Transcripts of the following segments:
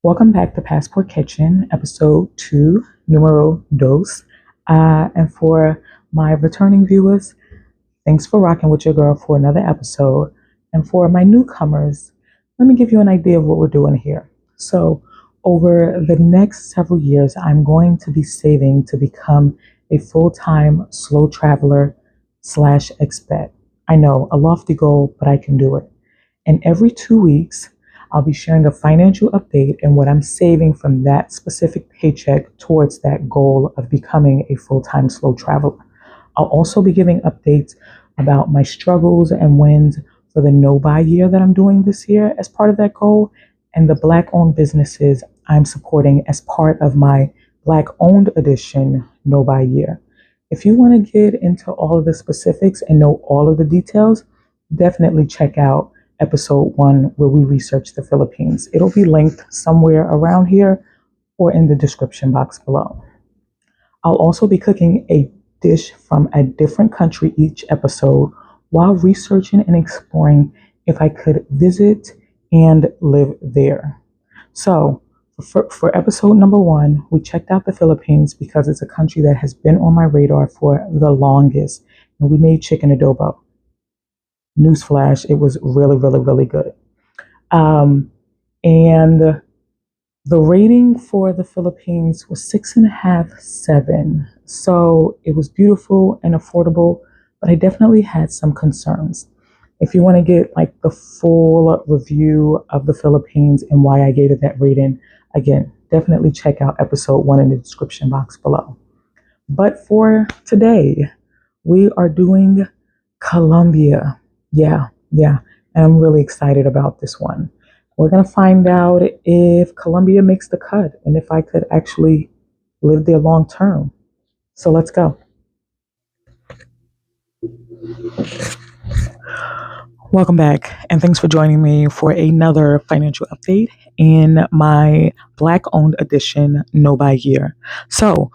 Welcome back to Passport Kitchen, episode 2, numero dos. And for my returning viewers, thanks for rocking with your girl for another episode. And for my newcomers, let me give you an idea of what we're doing here. So, over the next several years, I'm going to be saving to become a full-time slow traveler slash expat. I know, a lofty goal, but I can do it. And every 2 weeks, I'll be sharing a financial update and what I'm saving from that specific paycheck towards that goal of becoming a full time slow traveler. I'll also be giving updates about my struggles and wins for the no buy year that I'm doing this year as part of that goal, and the Black owned businesses I'm supporting as part of my Black owned edition no buy year. If you want to get into all of the specifics and know all of the details, definitely check out episode 1 where we research the Philippines. It'll be linked somewhere around here or in the description box below. I'll also be cooking a dish from a different country each episode while researching and exploring if I could visit and live there. So, for episode number 1, we checked out the Philippines because it's a country that has been on my radar for the longest, and we made chicken adobo. Newsflash, it was really, really, really good. Um, and the rating for the Philippines was 6.5, 7. So it was beautiful and affordable, but I definitely had some concerns. If you want to get like the full review of the Philippines and why I gave it that rating, again, definitely check out episode 1 in the description box below. But for today, we are doing Colombia. Yeah. And I'm really excited about this one. We're going to find out if Colombia makes the cut and if I could actually live there long term. So let's go. Welcome back, and thanks for joining me for another financial update in my Black owned edition No Buy Year. So,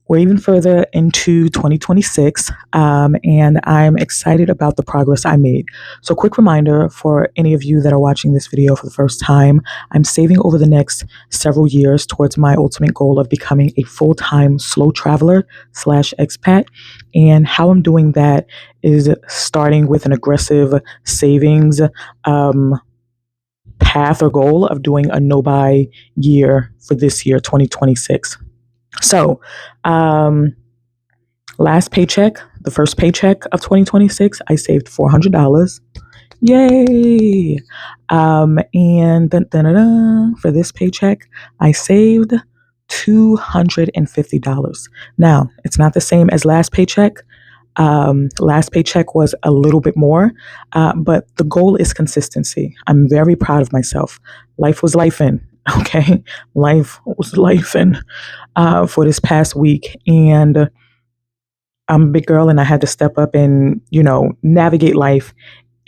we're even further into 2026, and I'm excited about the progress I made. So, quick reminder for any of you that are watching this video for the first time, I'm saving over the next several years towards my ultimate goal of becoming a full time slow traveler slash expat. And how I'm doing that is starting with an aggressive savings path or goal of doing a no buy year for this year, 2026. So, last paycheck, the first paycheck of 2026, I saved $400. Yay! And for this paycheck, I saved $250. Now, it's not the same as last paycheck. Last paycheck was a little bit more, but the goal is consistency. I'm very proud of myself. Life was lifing, okay? Life was lifing for this past week. And I'm a big girl and I had to step up and, navigate life.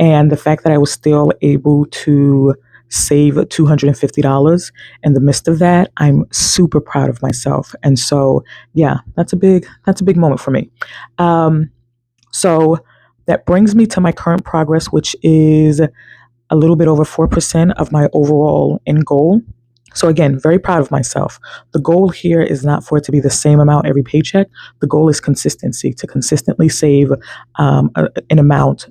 And the fact that I was still able to save $250 in the midst of that, I'm super proud of myself. And so, yeah, that's a big moment for me. So that brings me to my current progress, which is a little bit over 4% of my overall end goal. So again, very proud of myself. The goal here is not for it to be the same amount every paycheck. The goal is consistency, to consistently save an amount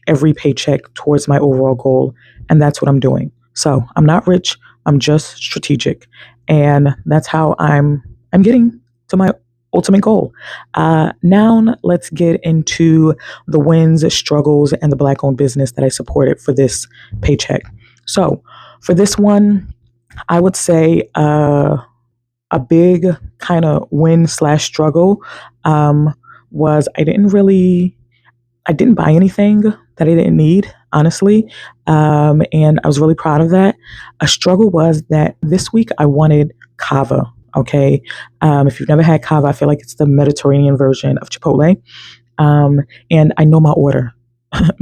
every paycheck towards my overall goal. And that's what I'm doing. So I'm not rich. I'm just strategic. And that's how I'm getting to my ultimate goal. Now let's get into the wins, struggles, and the Black owned business that I supported for this paycheck. So for this one, I would say a big kind of win slash struggle was I didn't buy anything that I didn't need, honestly. And I was really proud of that. A struggle was that this week I wanted kava. Okay. If you've never had kava, I feel like it's the Mediterranean version of Chipotle. And I know my order.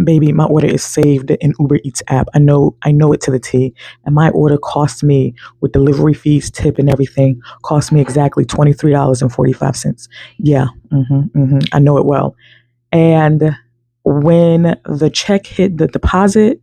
Baby, my order is saved in Uber Eats app. I know it to the T. And my order cost me, with delivery fees, tip, and everything, cost me exactly $23.45. Yeah, I know it well. And when the check hit the deposit,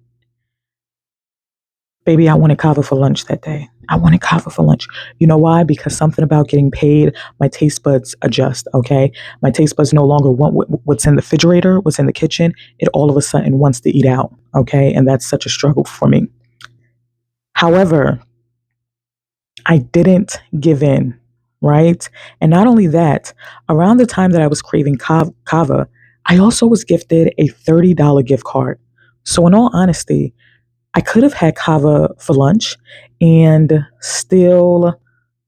Baby, I wanted kava for lunch that day. I wanted kava for lunch. You know why? Because something about getting paid, my taste buds adjust, okay? My taste buds no longer want what's in the refrigerator, what's in the kitchen. It all of a sudden wants to eat out, okay? And that's such a struggle for me. However, I didn't give in, right? And not only that, around the time that I was craving kava, I also was gifted a $30 gift card. So, in all honesty, I could have had kava for lunch and still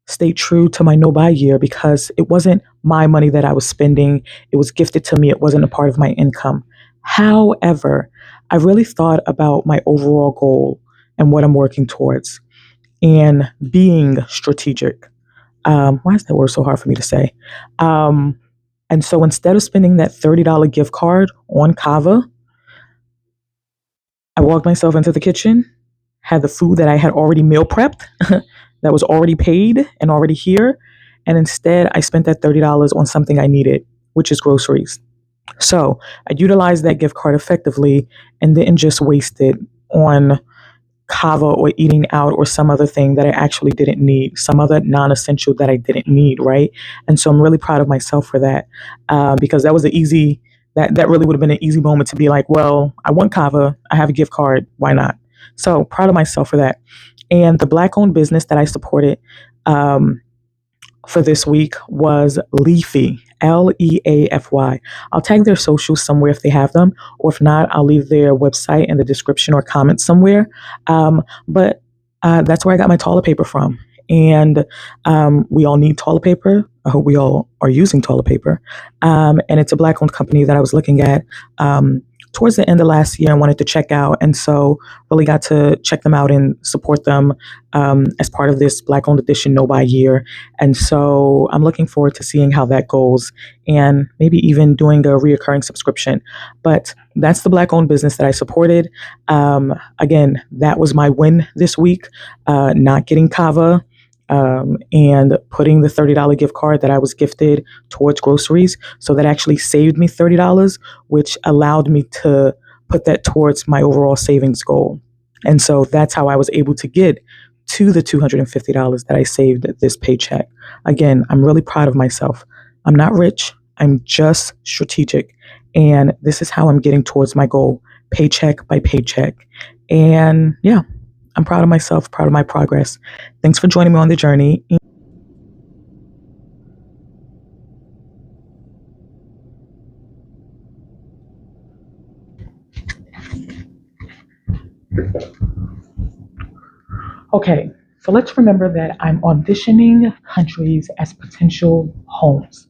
stay true to my no buy year because it wasn't my money that I was spending. It was gifted to me. It wasn't a part of my income. However, I really thought about my overall goal and what I'm working towards and being strategic. Why is that word so hard for me to say? Um, and so instead of spending that $30 gift card on kava, I walked myself into the kitchen, had the food that I had already meal prepped, that was already paid and already here. And instead, I spent that $30 on something I needed, which is groceries. So I utilized that gift card effectively and didn't just waste it on kava or eating out or some other thing that I actually didn't need, some other non essential that I didn't need, right? And so I'm really proud of myself for that because that was an easy, that really would have been an easy moment to be like, well, I want kava, I have a gift card, why not? So proud of myself for that. And the Black owned business that I supported um, for this week was Leafy, Leafy. I'll tag their socials somewhere if they have them, or if not, I'll leave their website in the description or comments somewhere. But that's where I got my toilet paper from. And we all need toilet paper. I hope we all are using toilet paper. And it's a Black owned company that I was looking at towards the end of last year and wanted to check out. And so really got to check them out and support them as part of this Black owned edition No Buy year. And so I'm looking forward to seeing how that goes and maybe even doing a reoccurring subscription. But that's the Black owned business that I supported. Again, that was my win this week, not getting kava. And putting the $30 gift card that I was gifted towards groceries. So that actually saved me $30, which allowed me to put that towards my overall savings goal. And so that's how I was able to get to the $250 that I saved this paycheck. Again, I'm really proud of myself. I'm not rich, I'm just strategic. And this is how I'm getting towards my goal, paycheck by paycheck. And yeah, I'm proud of myself, proud of my progress. Thanks for joining me on the journey. Okay, so let's remember that I'm auditioning countries as potential homes.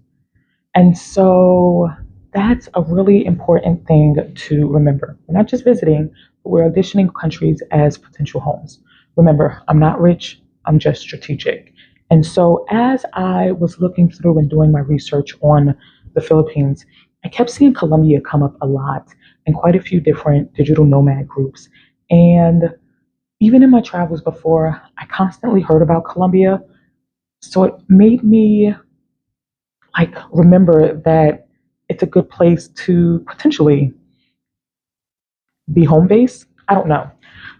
And so that's a really important thing to remember. We're not just visiting, but we're auditioning countries as potential homes. Remember, I'm not rich, I'm just strategic. And so as I was looking through and doing my research on the Philippines, I kept seeing Colombia come up a lot in quite a few different digital nomad groups. And even in my travels before, I constantly heard about Colombia. So it made me like remember that it's a good place to potentially be home base. I don't know.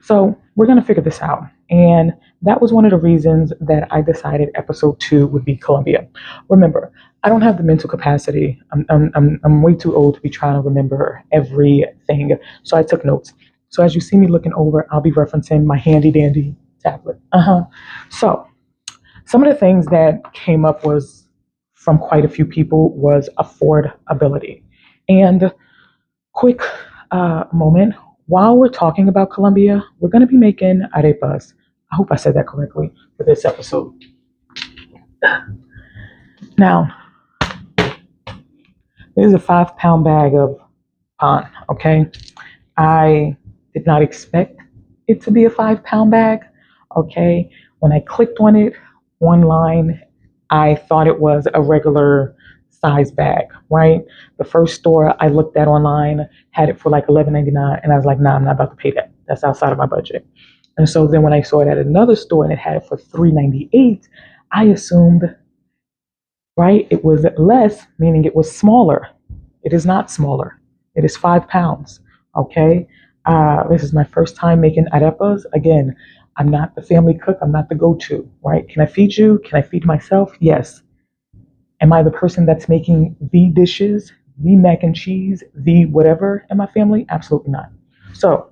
So we're gonna figure this out. And that was one of the reasons that I decided episode 2 would be Colombia. Remember, I don't have the mental capacity. I'm way too old to be trying to remember everything. So I took notes. So as you see me looking over, I'll be referencing my handy dandy tablet. So some of the things that came up was from quite a few people was affordability. And quick moment, while we're talking about Colombia, we're going to be making arepas. I hope I said that correctly for this episode. Now, there's a 5 pound bag of pan, okay? I did not expect it to be a 5 pound bag, okay? When I clicked on it online, I thought it was a regular size bag, right? The first store I looked at online had it for like $11.99, and I was like, nah, I'm not about to pay that. That's outside of my budget. And so then when I saw it at another store and it had it for $3.98, I assumed, right, it was less, meaning it was smaller. It is not smaller. It is 5 pounds. Okay. This is my first time making arepas. Again, I'm not the family cook. I'm not the go-to, right? Can I feed you? Can I feed myself? Yes. Am I the person that's making the dishes, the mac and cheese, the whatever in my family? Absolutely not. So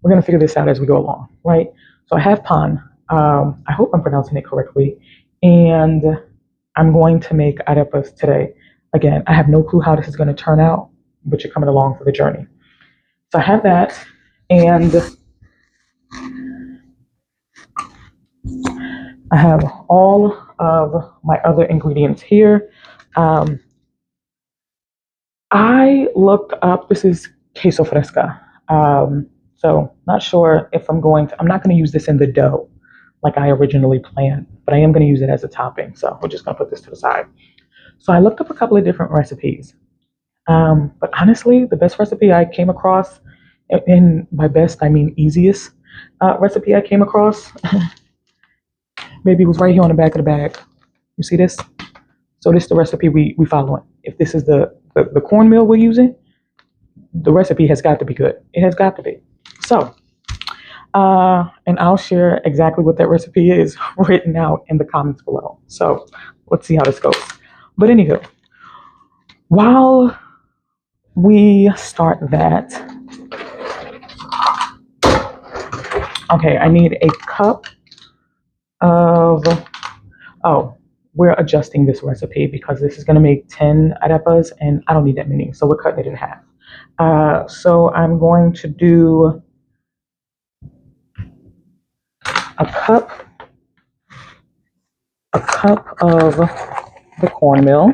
we're going to figure this out as we go along, right? So I have pan. I hope I'm pronouncing it correctly. And I'm going to make arepas today. Again, I have no clue how this is going to turn out, but you're coming along for the journey. So I have that. And I have all of my other ingredients here. Um, I looked up, this is queso fresca. So not sure if I'm not going to use this in the dough like I originally planned, but I am going to use it as a topping. So we're just going to put this to the side. So I looked up a couple of different recipes. But honestly, the best recipe I came across, and by best, I mean easiest recipe I came across, maybe it was right here on the back of the bag. You see this? So this is the recipe we following. If this is the cornmeal we're using, the recipe has got to be good. It has got to be. So, and I'll share exactly what that recipe is written out in the comments below. So let's see how this goes. But anywho, while we start that, okay, I need a cup of, oh, we're adjusting this recipe because this is going to make 10 arepas and I don't need that many. So we're cutting it in half. So I'm going to do a cup of the cornmeal.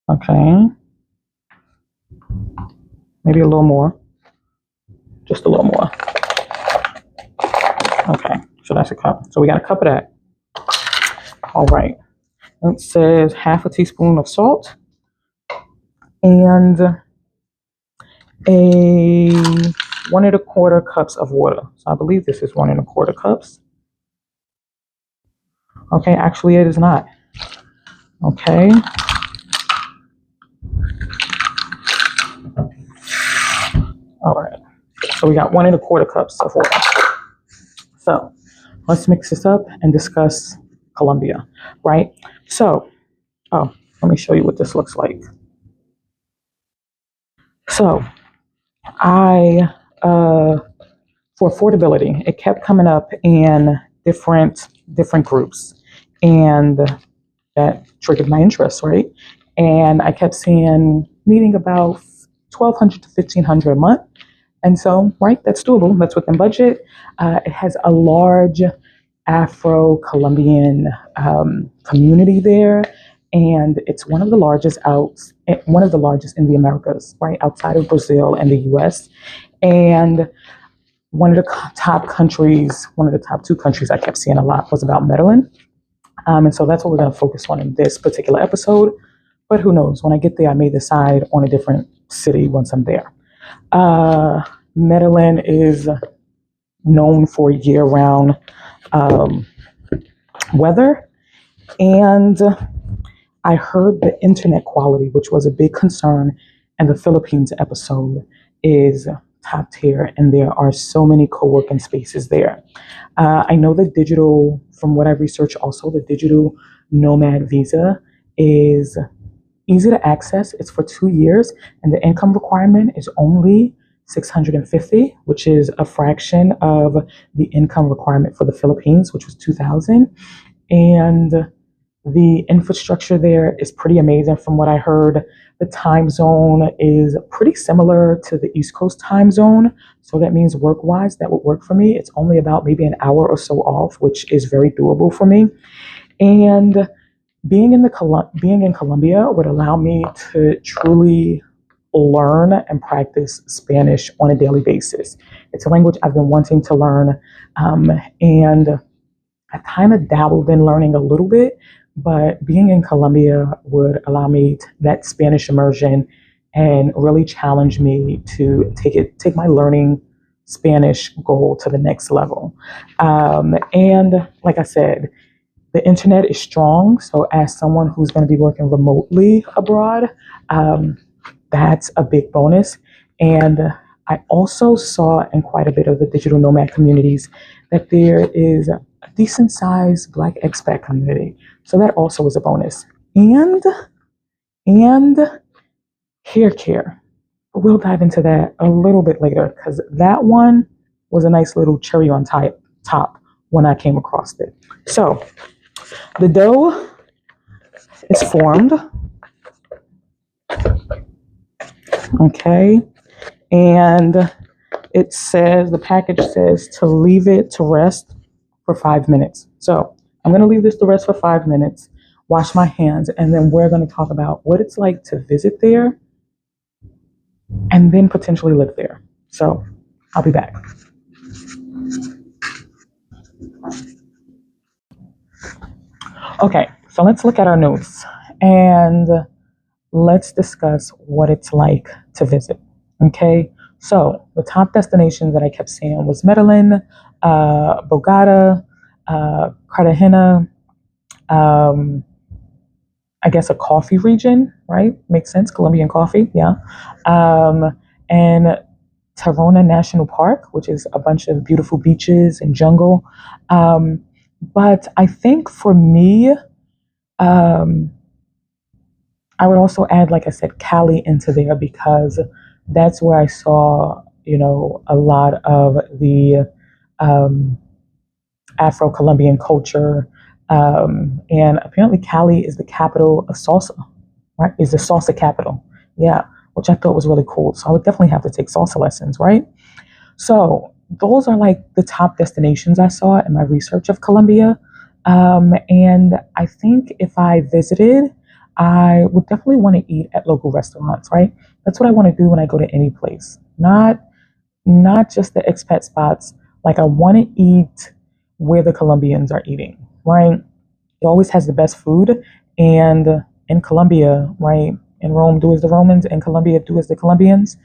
Okay. Maybe a little more. Just a little more. Okay. So that's a cup. So we got a cup of that. All right. It says half a teaspoon of salt and a 1 1/4 cups of water. So I believe this is 1 1/4 cups. Okay, actually it is not. Okay. All right. So we got 1 1/4 cups of water. So let's mix this up and discuss Colombia, right? So, oh, let me show you what this looks like. So I, for affordability, it kept coming up in different groups, and that triggered my interest, right? And I kept seeing needing about 1,200 to 1,500 a month. And so, right, that's doable. That's within budget. It has a large Afro-Colombian community there, and it's one of the largest in the Americas, right, outside of Brazil and the U.S. And one of the top two countries I kept seeing a lot was about Medellin. And so that's what we're going to focus on in this particular episode. But who knows? When I get there, I may decide on a different city once I'm there. Medellin is known for year-round weather, and I heard the internet quality, which was a big concern, and the Philippines episode is top tier, and there are so many co-working spaces there. I know the digital, from what I've researched, also the digital nomad visa is easy to access. It's for 2 years, and the income requirement is only 650, which is a fraction of the income requirement for the Philippines, which was 2,000. And the infrastructure there is pretty amazing from what I heard. The time zone is pretty similar to the East Coast time zone. So that means work-wise, that would work for me. It's only about maybe an hour or so off, which is very doable for me. And being in Colombia would allow me to truly learn and practice Spanish on a daily basis. It's a language I've been wanting to learn, and I kind of dabbled in learning a little bit, but being in Colombia would allow me that Spanish immersion and really challenge me to take my learning Spanish goal to the next level. And like I said, the internet is strong. So, as someone who's going to be working remotely abroad, um, that's a big bonus. And I also saw in quite a bit of the digital nomad communities that there is a decent sized Black expat community. So that also is a bonus. And hair care. We'll dive into that a little bit later because that one was a nice little cherry on top when I came across it. So the dough is formed, okay, and the package says to leave it to rest for 5 minutes. So I'm going to leave this to rest for 5 minutes, wash my hands, and then we're going to talk about what it's like to visit there and then potentially live there. So I'll be back. Okay, so let's look at our notes and let's discuss what it's like to visit. Okay, so the top destinations that I kept saying was Medellin, Bogota, Cartagena, um, I guess a coffee region, right? Makes sense. Colombian coffee, yeah. And Tarona National Park, which is a bunch of beautiful beaches and jungle. Um, but I think for me, um, I would also add, like I said, Cali into there because that's where I saw, a lot of the um, Afro Colombian culture. And apparently, Cali is the capital of salsa, right? Is the salsa capital. Yeah, which I thought was really cool. So I would definitely have to take salsa lessons, right? So those are like the top destinations I saw in my research of Colombia. And I think if I visited, I would definitely want to eat at local restaurants, right? That's what I want to do when I go to any place. Not just the expat spots. Like I want to eat where the Colombians are eating, right? It always has the best food. And in Colombia, right? In Rome, do as the Romans. In Colombia, do as the Colombians.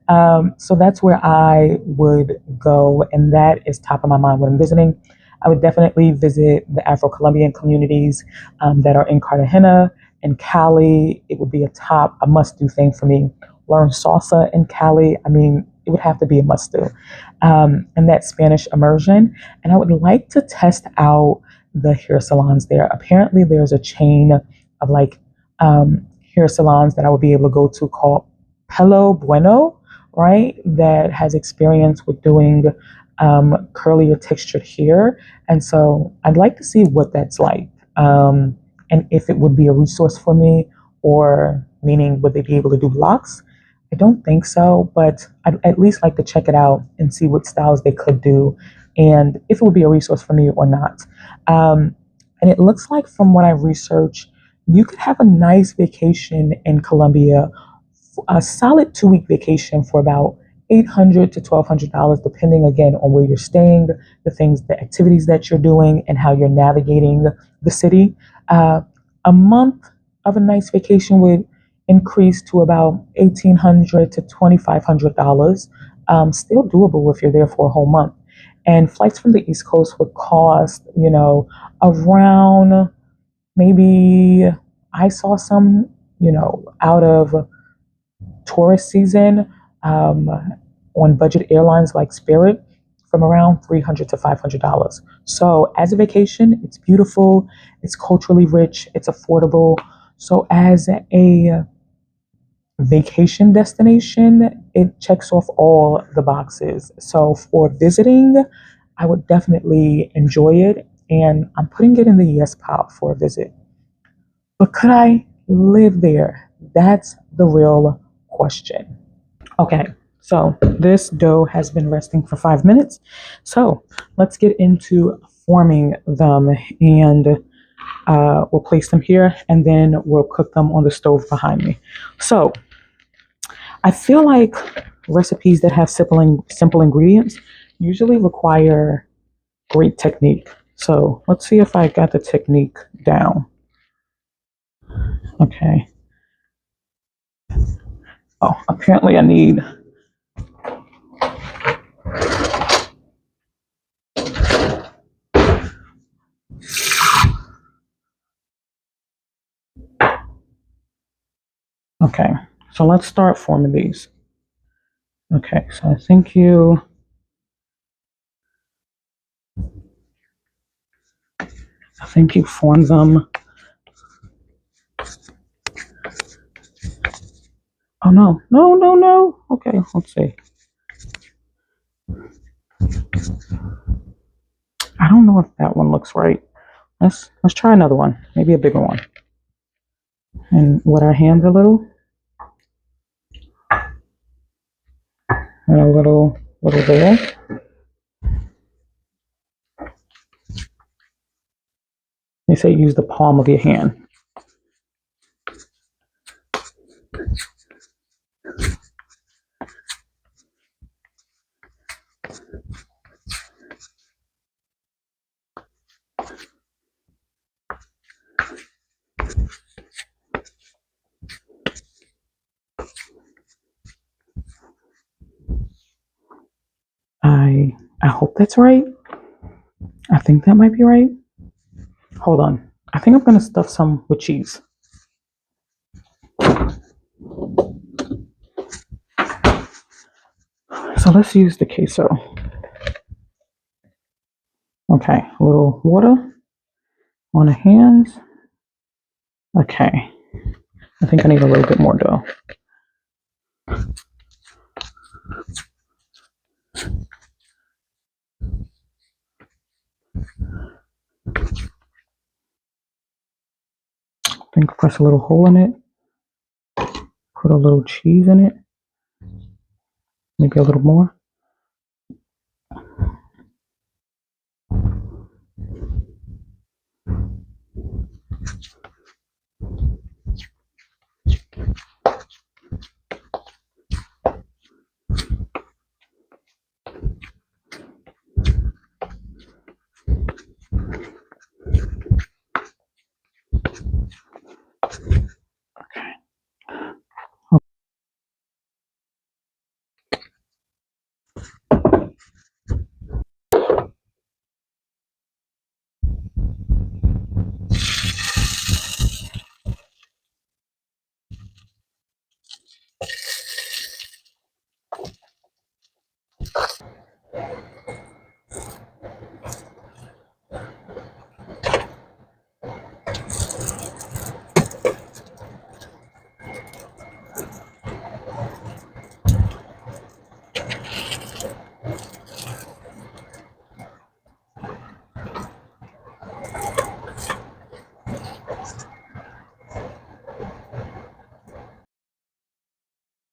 So that's where I would go, and that is top of my mind when I'm visiting. I would definitely visit the Afro Colombian communities that are in Cartagena and Cali. It would be a must do thing for me. Learn salsa in Cali. I mean, it would have to be a must do. And that Spanish immersion. And I would like to test out the hair salons there. Apparently, there's a chain of like hair salons that I would be able to go to called Pelo Bueno, right? That has experience with doing curlier textured hair. And so I'd like to see what that's like and if it would be a resource for me or meaning would they be able to do locks? I don't think so, but I'd at least like to check it out and see what styles they could do and if it would be a resource for me or not. Um, and it looks like from what I researched, you could have a nice vacation in Colombia, a solid 2 week vacation for about $800 to $1,200, depending again on where you're staying, the activities that you're doing, and how you're navigating the city. Uh, a month of a nice vacation would increase to about $1,800 to $2,500. Still doable if you're there for a whole month. And flights from the East Coast would cost, around maybe I saw some, out of tourist season um, on budget airlines like Spirit from around $300 to $500. So as a vacation, it's beautiful, it's culturally rich, it's affordable. So as a vacation destination, it checks off all the boxes. So for visiting, I would definitely enjoy it, and I'm putting it in the yes pile for a visit. But could I live there? That's the real question. Okay, so this dough has been resting for 5 minutes. So let's get into forming them, and we'll place them here and then we'll cook them on the stove behind me. So I feel like recipes that have simple ingredients usually require great technique. So let's see if I got the technique down. Okay. Oh, apparently I need Okay, so let's start forming these. Okay, so I think you formed them. Oh no, no, no, no. Okay, let's see. I don't know if that one looks right. Let's try another one, maybe a bigger one. And with our hands a little, and a little there. They say use the palm of your hand. I hope that's right. I think that might be right. Hold on. I think I'm gonna stuff some with cheese. So let's use the queso. Okay, a little water on the hands. Okay, I think I need a little bit more dough. I think press a little hole in it. Put a little cheese in it. Maybe a little more.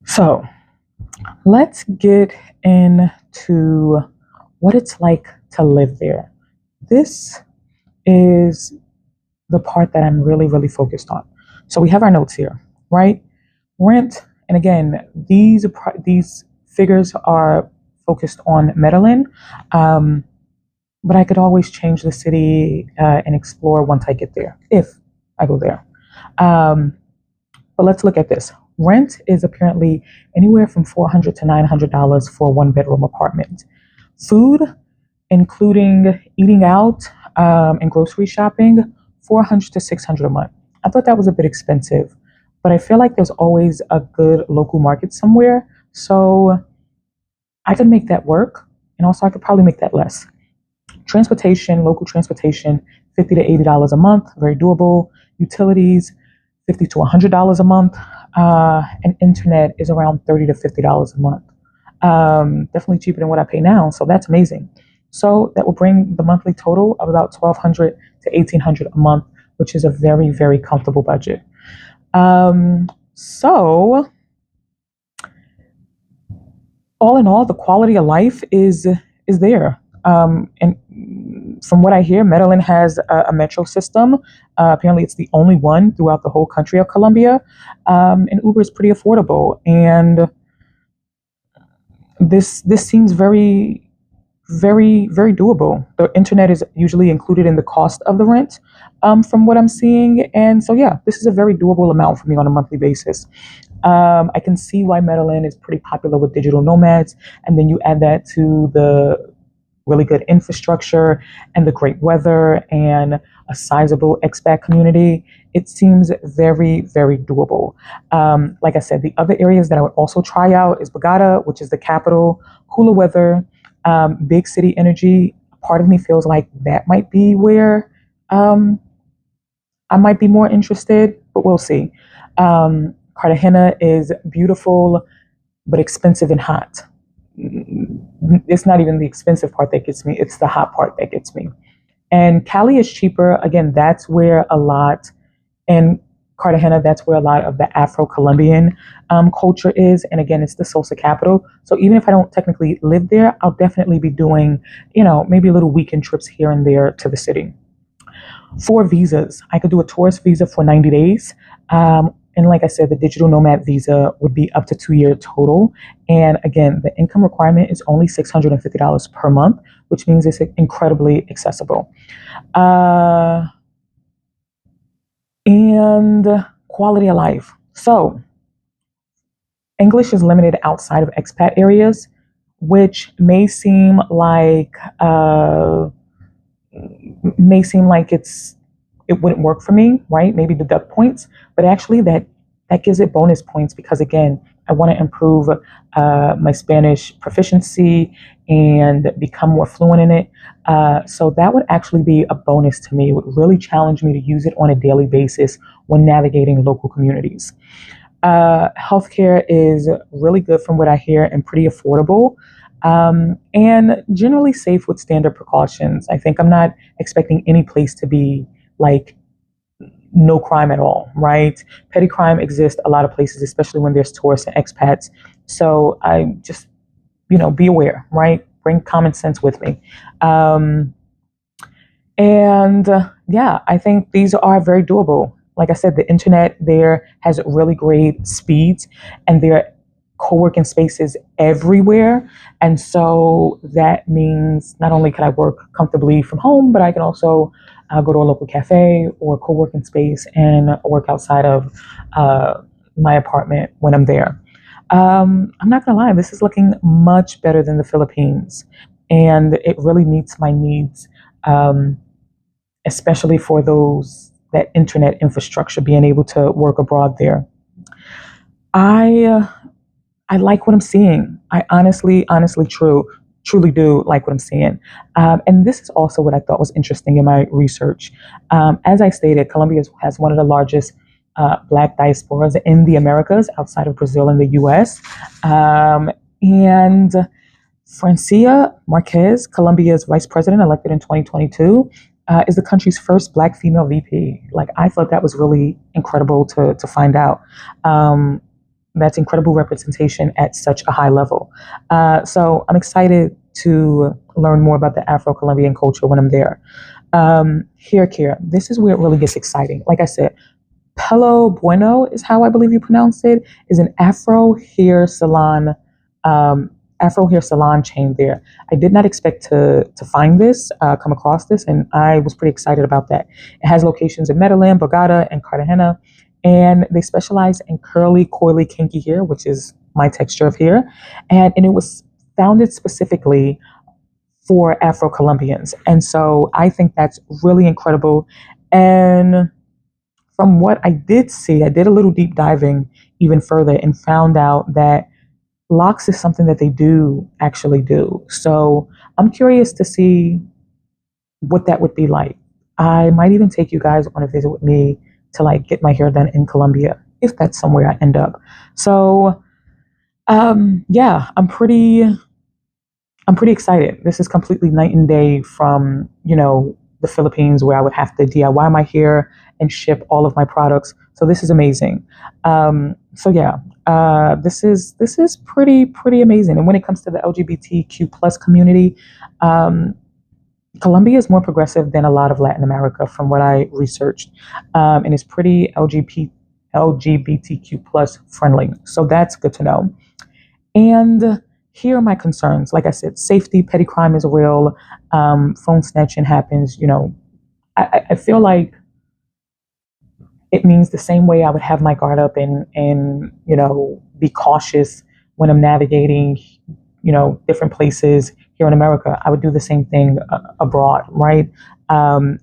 So let's get into what it's like to live there. This is the part that I'm really, really focused on. So we have our notes here, right? Rent, and again, these figures are focused on Medellin, um, but I could always change the city and explore once I get there, if I go there. Um, but let's look at this. Rent is apparently anywhere from $400 to $900 for a one bedroom apartment. Food, including eating out and grocery shopping, 400 to 600 a month. I thought that was a bit expensive, but I feel like there's always a good local market somewhere, so I could make that work, and also I could probably make that less. Transportation, local transportation, $50 to $80 a month, very doable. Utilities, $50 to $100 a month, and internet is around $30 to $50 a month. Definitely cheaper than what I pay now, so that's amazing. So that will bring the monthly total of about 1,200 to 1,800 a month, which is a very, very comfortable budget. So all in all, the quality of life is there. And from what I hear, Medellin has a metro system. Apparently, it's the only one throughout the whole country of Colombia, and Uber is pretty affordable. And this seems very, very, very doable. The internet is usually included in the cost of the rent, from what I'm seeing. And so, yeah, this is a very doable amount for me on a monthly basis. I can see why Medellin is pretty popular with digital nomads, and then you add that to really good infrastructure and the great weather and a sizable expat community, it seems very, very doable. Like I said, the other areas that I would also try out is Bogota, which is the capital, cooler weather, big city energy. Part of me feels like that might be where um, I might be more interested, but we'll see. Cartagena is beautiful, but expensive and hot. It's not even the expensive part that gets me, it's the hot part that gets me. And Cali is cheaper. Again, that's where a lot, and Cartagena, that's where a lot of the Afro Colombian culture is. And again, it's the salsa capital. So even if I don't technically live there, I'll definitely be doing, maybe a little weekend trips here and there to the city. For visas, I could do a tourist visa for 90 days. And like I said, the digital nomad visa would be up to 2 year total. And again, the income requirement is only $650 per month, which means it's incredibly accessible. Uh, and quality of life. So, English is limited outside of expat areas, which may seem like it wouldn't work for me, right? Maybe deduct points, but actually that gives it bonus points because again, I want to improve my Spanish proficiency and become more fluent in it. So that would actually be a bonus to me. It would really challenge me to use it on a daily basis when navigating local communities. Healthcare is really good from what I hear and pretty affordable. And generally safe with standard precautions. I think I'm not expecting any place to be like no crime at all, right? Petty crime exists a lot of places, especially when there's tourists and expats. So I just, be aware, right? Bring common sense with me. Um, and yeah, I think these are very doable. Like I said, the internet there has really great speeds and there are co-working spaces everywhere. And so that means not only can I work comfortably from home, but I can also go to a local cafe or co-working space and work outside of my apartment when I'm there. I'm not gonna lie, this is looking much better than the Philippines, and it really meets my needs. Especially for those that internet infrastructure, being able to work abroad there. I I like what I'm seeing. I truly do like what I'm seeing. And this is also what I thought was interesting in my research. As I stated, Colombia has one of the largest Black diasporas in the Americas, outside of Brazil and the U.S. And Francia Marquez, Colombia's vice president elected in 2022, is the country's first Black female VP. Like, I thought that was really incredible to find out. Um, that's incredible representation at such a high level. So I'm excited to learn more about the Afro Colombian culture when I'm there. Hair care. This is where it really gets exciting. Like I said, Pelo Bueno is how I believe you pronounce it, is an um, Afro hair salon chain there. I did not expect to find this, come across this, and I was pretty excited about that. It has locations in Medellin, Bogota, and Cartagena, and they specialize in curly, coily, kinky hair, which is my texture of hair, and it was founded specifically for Afro Colombians, and so I think that's really incredible. And from what I did see, I did a little deep diving even further and found out that locks is something that they do actually do. So I'm curious to see what that would be like. I might even take you guys on a visit with me to like get my hair done in Colombia if that's somewhere I end up. So yeah, I'm pretty excited. This is completely night and day from, the Philippines where I would have to DIY my hair and ship all of my products. So this is amazing. So yeah, this is pretty amazing. And when it comes to the LGBTQ plus community, um, Colombia is more progressive than a lot of Latin America, from what I researched, and it's pretty LGBTQ plus friendly. So that's good to know. And here are my concerns. Like I said, safety, petty crime is real. Phone snatching happens. I feel like it means the same way I would have my guard up and be cautious when I'm navigating, different places here in America, I would do the same thing abroad, right?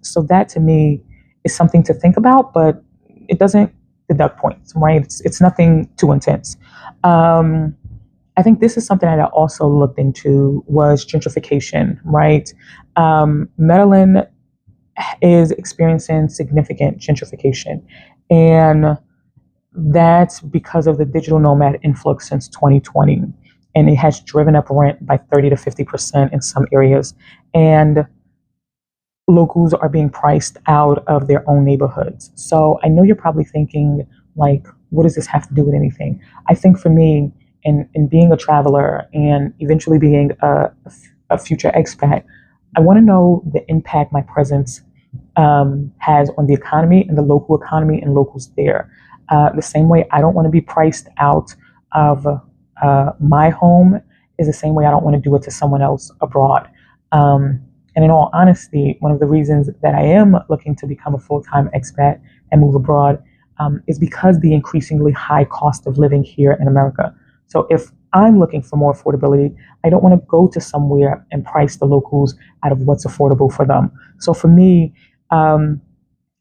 So that to me is something to think about, but it doesn't deduct points, right? It's nothing too intense. Um, I think this is something that I also looked into was gentrification, right? Maryland is experiencing significant gentrification, and that's because of the digital nomad influx since 2020. And it has driven up rent by 30 to 50% in some areas. And locals are being priced out of their own neighborhoods. So I know you're probably thinking, like, what does this have to do with anything? I think for me, in being a traveler and eventually being a future expat, I want to know the impact my presence has on the economy and the local economy and locals there. The same way I don't want to be priced out of my home is the same way I don't want to do it to someone else abroad. Um, and in all honesty, one of the reasons that I am looking to become a full time expat and move abroad is because the increasingly high cost of living here in America. So if I'm looking for more affordability, I don't want to go to somewhere and price the locals out of what's affordable for them. So for me, um,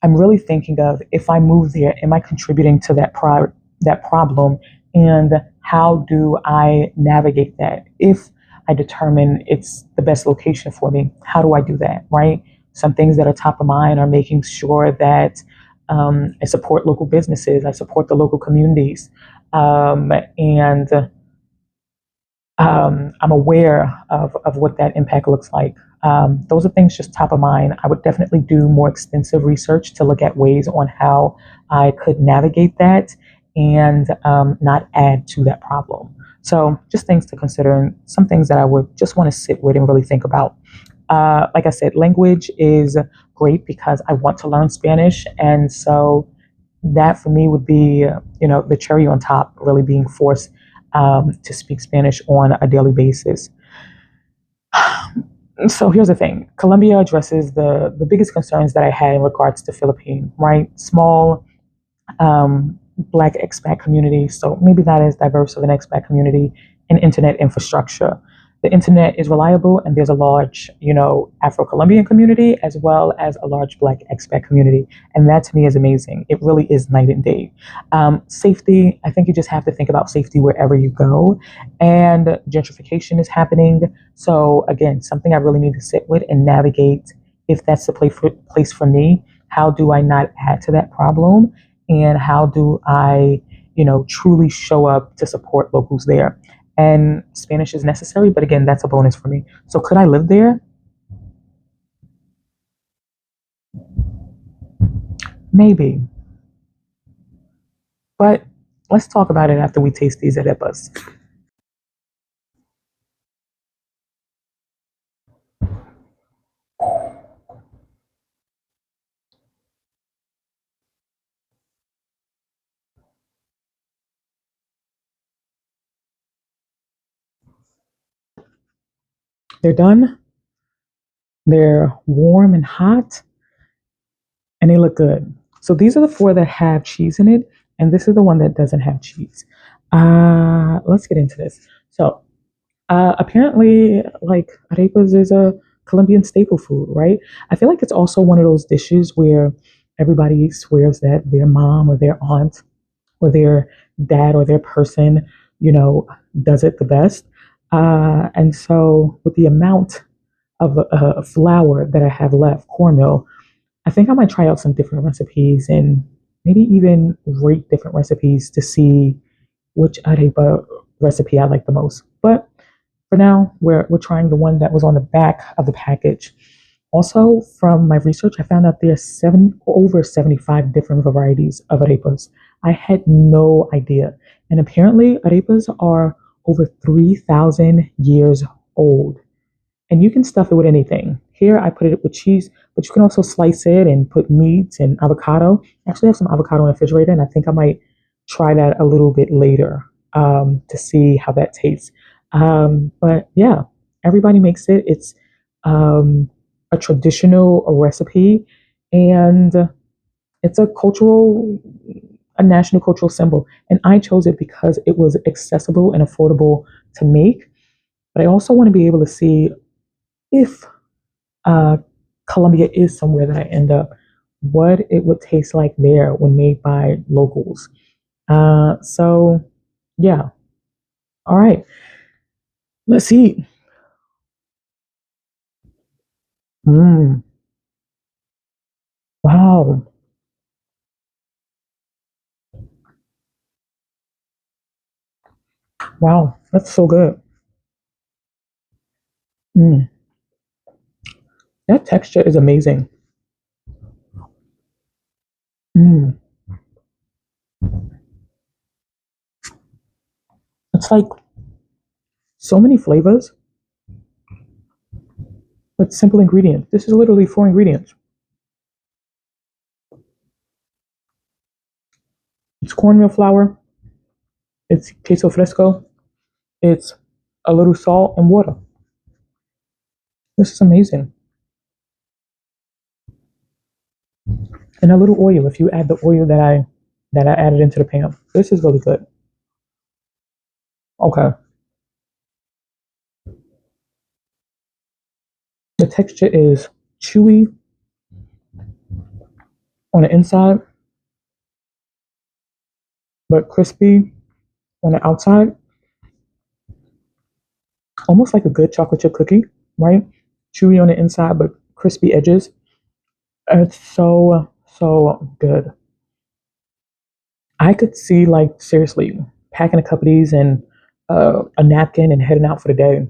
I'm really thinking of if I move there, am I contributing to that problem, and how do I navigate that? If I determine it's the best location for me, how do I do that? Right. Some things that are top of mind are making sure that I support local businesses, I support the local communities, and I'm aware of what that impact looks like. Those are things just top of mind. I would definitely do more extensive research to look at ways on how I could navigate that and not add to that problem. So, just things to consider and some things that I would just want to sit with and really think about. Like I said, language is great because I want to learn Spanish. And so that for me would be, the cherry on top, really being forced to speak Spanish on a daily basis. So here's the thing. Colombia addresses the biggest concerns that I had in regards to Philippines, right? Small Black expat community, so maybe not as diverse of an expat community, and internet infrastructure. The internet is reliable, and there's a large, Afro-Colombian community as well as a large Black expat community, and that to me is amazing. It really is night and day. Safety, I think you just have to think about safety wherever you go, and gentrification is happening. So again, something I really need to sit with and navigate. If that's the place for me, how do I not add to that problem? And how do I, truly show up to support locals there? And Spanish is necessary, but again, that's a bonus for me. So could I live there? Maybe, but let's talk about it after we taste these arepas. They're done. They're warm and hot, and they look good. So these are the four that have cheese in it, and this is the one that doesn't have cheese. Let's get into this. So apparently, like arepas is a Colombian staple food, right? I feel like it's also one of those dishes where everybody swears that their mom or their aunt or their dad or their person, does it the best. And so, with the amount of flour that I have left, cornmeal, I think I might try out some different recipes and maybe even rate different recipes to see which arepa recipe I like the most. But for now, we're trying the one that was on the back of the package. Also, from my research, I found out there's over 75 different varieties of arepas. I had no idea. And apparently, arepas are over 3,000 years old. And you can stuff it with anything. Here, I put it with cheese, but you can also slice it and put meat and avocado. I actually have some avocado in the refrigerator, and I think I might try that a little bit later to see how that tastes. But yeah, everybody makes it. It's um, a traditional recipe, and it's a national cultural symbol. And I chose it because it was accessible and affordable to make. But I also want to be able to see if uh, Colombia is somewhere that I end up, what it would taste like there when made by locals. So, yeah. All right. Let's see. Mm, wow. Wow. That's so good. Mm, that texture is amazing. Mm, it's like so many flavors, but simple ingredients. This is literally four ingredients. It's cornmeal flour, it's queso fresco, it's a little salt and water. This is amazing. And a little oil if you add the oil that I added into the pan. This is really good. Okay. The texture is chewy on the inside, but crispy on the outside, almost like a good chocolate chip cookie, right? Chewy on the inside, but crispy edges. It's so good. I could see like seriously packing a cup of these and a napkin and heading out for the day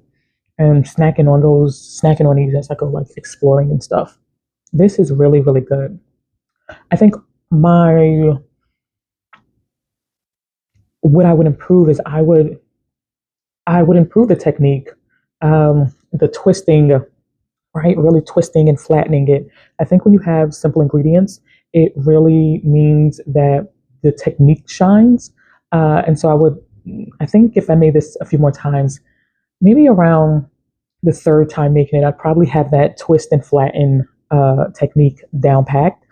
and snacking on these as I go like exploring and stuff. This is really good. I think my what I would improve is I would improve the technique, the twisting, right? Really twisting and flattening it. I think when you have simple ingredients, it really means that the technique shines. And so I think if I made this a few more times, maybe around the third time making it, I'd probably have that twist and flatten technique down packed.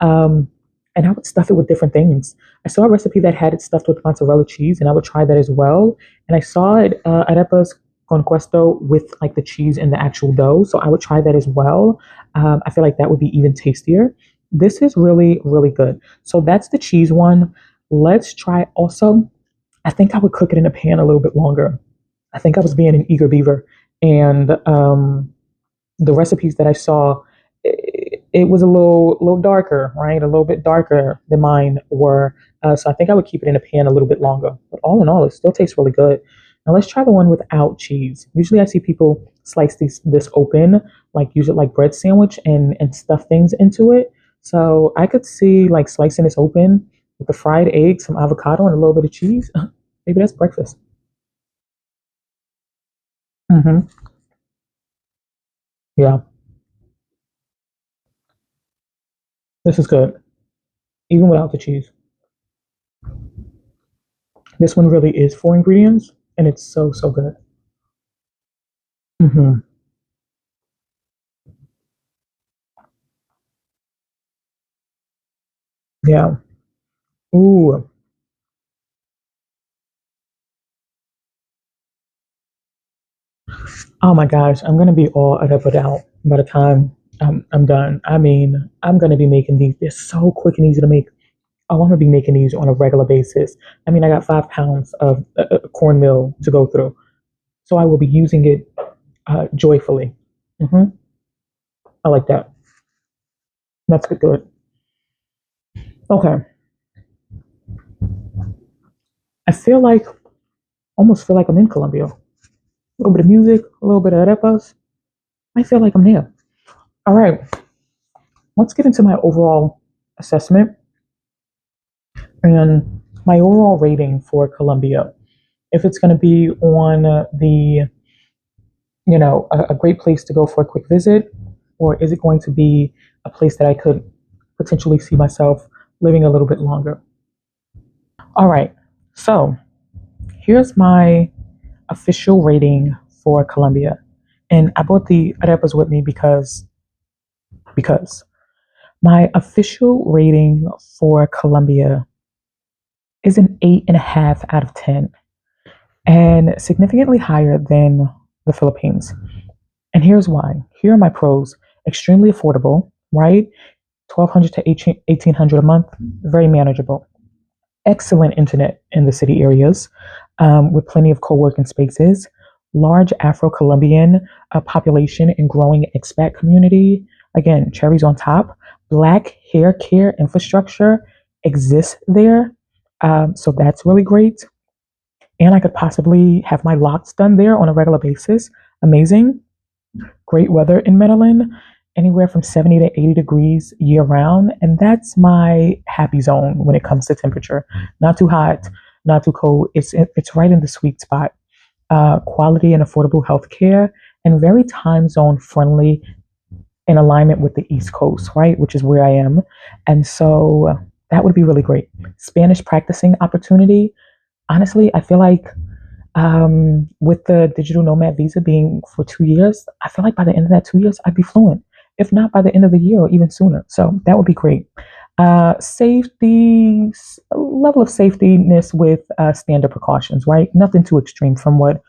Um, and I would stuff it with different things. I saw a recipe that had it stuffed with mozzarella cheese, and I would try that as well. And I saw it arepas con queso with like the cheese and the actual dough, so I would try that as well. I feel like that would be even tastier. This is really good. So that's the cheese one. Let's try also. I think I would cook it in a pan a little bit longer. I think I was being an eager beaver, and the recipes that I saw, it was a little darker, right? A little bit darker than mine were. So I think I would keep it in a pan a little bit longer. But all in all, it still tastes really good. Now let's try the one without cheese. Usually I see people slice this open, like use it like bread sandwich and stuff things into it. So I could see like slicing this open with the fried egg, some avocado, and a little bit of cheese. Maybe that's breakfast. Hmm. Yeah, this is good, even without the cheese. This one really is four ingredients, and it's so good. Hmm. Yeah. Ooh. Oh my gosh, I'm gonna be all put out by the time I'm done. I mean, I'm gonna be making these. They're so quick and easy to make. Oh, I'm gonna be making these on a regular basis. I mean, I got 5 pounds of cornmeal to go through, so I will be using it joyfully. Hmm. I like that. That's good. Okay. I feel like almost feel like I'm in Colombia. A little bit of music, a little bit of arepas. I feel like I'm there. All right, let's get into my overall assessment and my overall rating for Colombia. If it's going to be on the, a great place to go for a quick visit, or is it going to be a place that I could potentially see myself living a little bit longer? All right, so here's my official rating for Colombia. And I brought the arepas with me because my official rating for Colombia is an 8.5 out of 10 and significantly higher than the Philippines. And here's why. Here are my pros. Extremely affordable, right? 1200 to 1800 a month, very manageable. Excellent internet in the city areas, with plenty of co-working spaces, large Afro-Colombian population and growing expat community. Again, cherries on top. Black hair care infrastructure exists there, so that's really great. And I could possibly have my locks done there on a regular basis. Amazing. Great weather in Medellin, anywhere from 70 to 80 degrees year round. And that's my happy zone when it comes to temperature. Not too hot, not too cold. It's right in the sweet spot. Quality and affordable healthcare, and very time zone friendly in alignment with the East Coast, right? Which is where I am. And so that would be really great. Spanish practicing opportunity. Honestly, I feel like with the digital nomad visa being for 2 years, I feel like by the end of that 2 years, I'd be fluent. If not by the end of the year or even sooner. So that would be great. Safety, level of safetyness with standard precautions, right? Nothing too extreme from what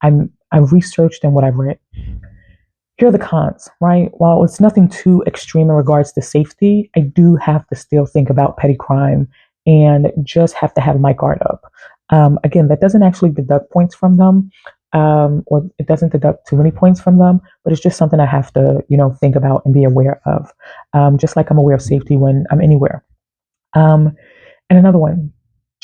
I've researched and what I've read. Here are the cons, right? While it's nothing too extreme in regards to safety, I do have to still think about petty crime and just have to have my guard up. Again, that doesn't actually deduct points from them, or it doesn't deduct too many points from them, but it's just something I have to, think about and be aware of. Just like I'm aware of safety when I'm anywhere. Um, and another one,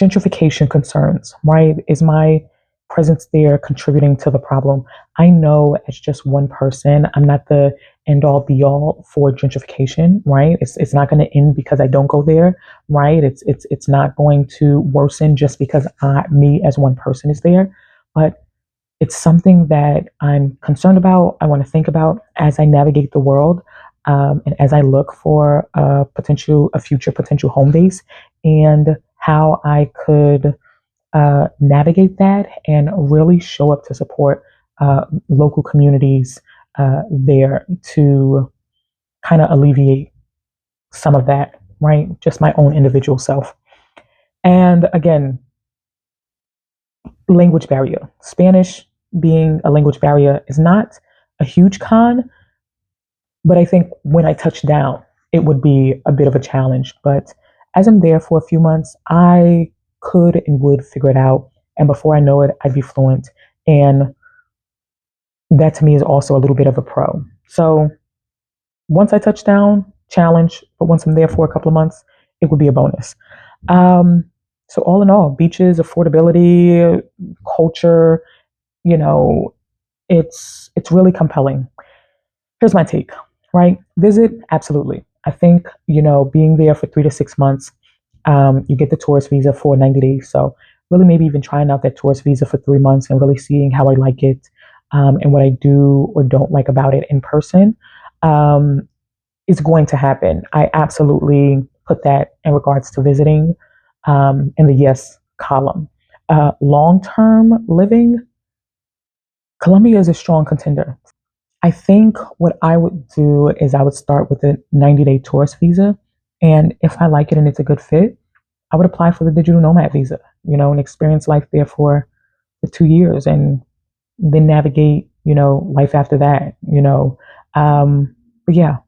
gentrification concerns, right? Is my presence there contributing to the problem? I know as just one person, I'm not the end all be all for gentrification, right? It's not going to end because I don't go there, right? It's not going to worsen just because me as one person is there, but it's something that I'm concerned about. I want to think about as I navigate the world, and as I look for a future potential home base, and how I could navigate that and really show up to support local communities there to kind of alleviate some of that, right? Just my own individual self. And again, language barrier. Spanish being a language barrier is not a huge con, but I think when I touch down, it would be a bit of a challenge. But as I'm there for a few months, I could and would figure it out. And before I know it, I'd be fluent. And that to me is also a little bit of a pro. So once I touch down, challenge, but once I'm there for a couple of months, it would be a bonus. Um, so all in all, beaches, affordability, culture, you know, it's really compelling. Here's my take, right? Visit, absolutely. I think, being there for 3 to 6 months, you get the tourist visa for 90 days. So really maybe even trying out that tourist visa for 3 months and really seeing how I like it, and what I do or don't like about it in person, um, is going to happen. I absolutely put that in regards to visiting, in the yes column. Long term living, Colombia is a strong contender. I think what I would do is I would start with a 90-day tourist visa. And if I like it and it's a good fit, I would apply for the digital nomad visa, and experience life there for the 2 years and then navigate, life after that. But yeah,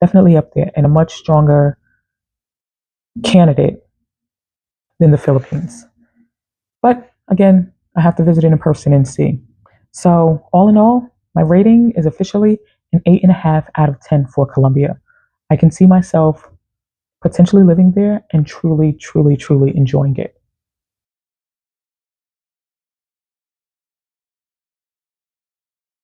definitely up there and a much stronger candidate than the Philippines. But again, I have to visit it in person and see. So, all in all, my rating is officially an 8.5 out of 10 for Colombia. I can see myself potentially living there and truly, truly, truly enjoying it.